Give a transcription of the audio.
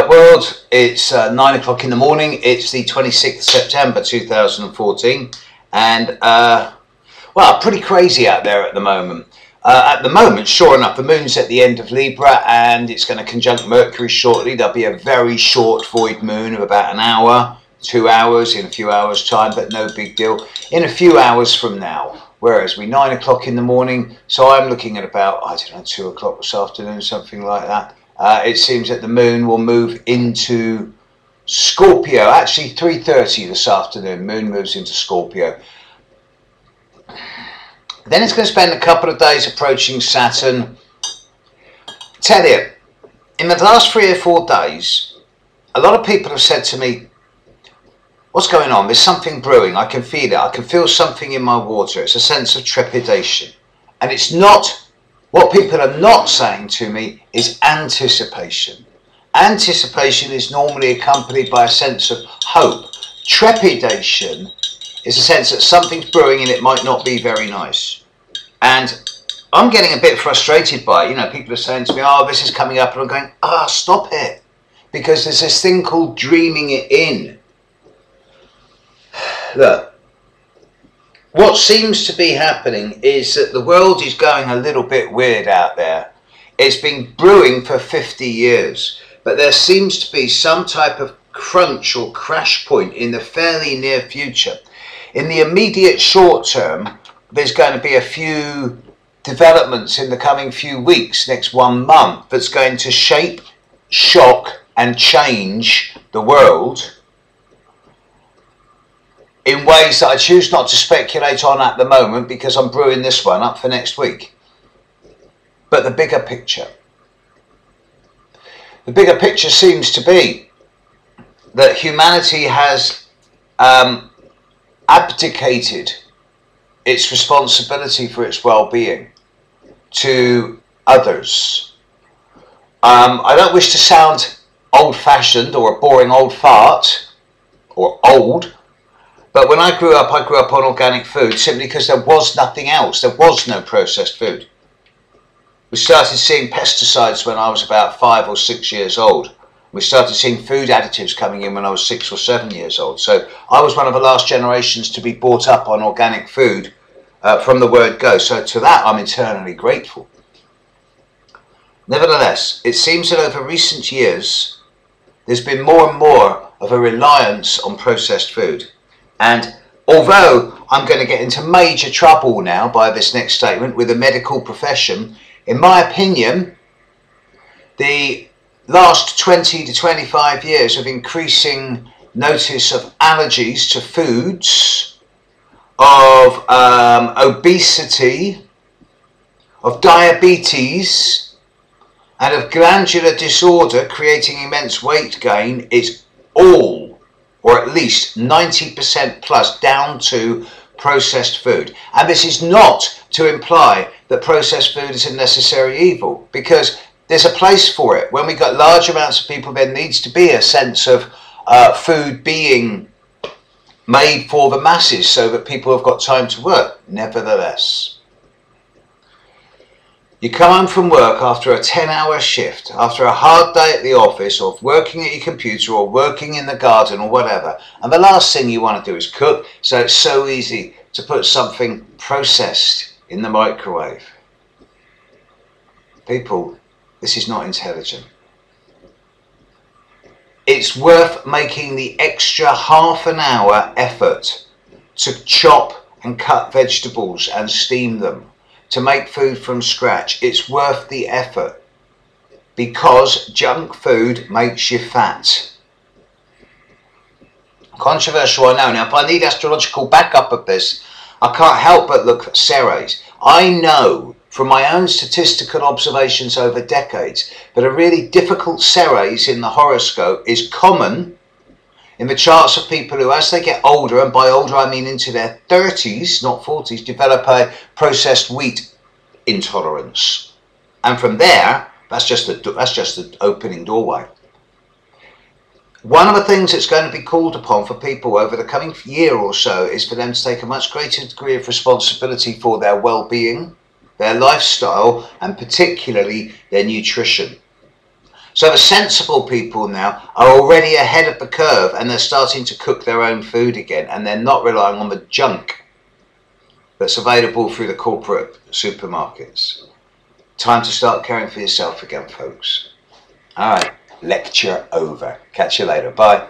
World, it's 9 o'clock in the morning. It's the 26th of September 2014, and well, pretty crazy out there at the moment. Sure enough, the moon's at the end of Libra and it's going to conjunct Mercury shortly. There'll be a very short void moon of about an hour, 2 hours, in a few hours time, but no big deal, in a few hours from now. Whereas we're 9 o'clock in the morning, so I'm looking at about, I don't know, 2 o'clock this afternoon, something like that. It seems that the moon will move into Scorpio. Actually, 3:30 this afternoon, moon moves into Scorpio. Then it's going to spend a couple of days approaching Saturn. Tell you, in the last 3 or 4 days, a lot of people have said to me, what's going on? There's something brewing. I can feel it. I can feel something in my water. It's a sense of trepidation. And it's not, what people are not saying to me is anticipation. Anticipation is normally accompanied by a sense of hope. Trepidation is a sense that something's brewing and it might not be very nice. And I'm getting a bit frustrated by it. You know, people are saying to me, oh, this is coming up. And I'm going, ah, stop it. Because there's this thing called dreaming it in. Look, what seems to be happening is that the world is going a little bit weird out there. It's been brewing for 50 years, but there seems to be some type of crunch or crash point in the fairly near future. In the immediate short term, there's going to be a few developments in the coming few weeks, next 1 month, that's going to shape, shock and change the world in ways that I choose not to speculate on at the moment because I'm brewing this one up for next week. But the bigger picture seems to be that humanity has abdicated its responsibility for its well-being to others. I don't wish to sound old-fashioned or a boring old fart or old, but when I grew up on organic food simply because there was nothing else. There was no processed food. We started seeing pesticides when I was about 5 or 6 years old. We started seeing food additives coming in when I was 6 or 7 years old. So I was one of the last generations to be brought up on organic food from the word go. So to that I'm eternally grateful. Nevertheless, it seems that over recent years there's been more and more of a reliance on processed food. And although I'm going to get into major trouble now by this next statement with the medical profession, in my opinion, the last 20 to 25 years of increasing notice of allergies to foods, of obesity, of diabetes, and of glandular disorder creating immense weight gain is all, or at least 90% plus, down to processed food. And this is not to imply that processed food is a necessary evil, because there's a place for it. When we've got large amounts of people, there needs to be a sense of food being made for the masses so that people have got time to work. Nevertheless, you come home from work after a 10-hour shift, after a hard day at the office, or working at your computer, or working in the garden, or whatever, and the last thing you want to do is cook, so it's so easy to put something processed in the microwave. People, this is not intelligent. It's worth making the extra half an hour effort to chop and cut vegetables and steam them, to make food from scratch. It's worth the effort, because junk food makes you fat. Controversial, I know. Now, if I need astrological backup of this, I can't help but look at Ceres. I know from my own statistical observations over decades that a really difficult Ceres in the horoscope is common in the charts of people who, as they get older, and by older I mean into their 30s, not 40s, develop a processed wheat intolerance. And from there, that's just the opening doorway. One of the things that's going to be called upon for people over the coming year or so is for them to take a much greater degree of responsibility for their well-being, their lifestyle, and particularly their nutrition. So the sensible people now are already ahead of the curve, and they're starting to cook their own food again, and they're not relying on the junk that's available through the corporate supermarkets. Time to start caring for yourself again, folks. All right, lecture over. Catch you later. Bye.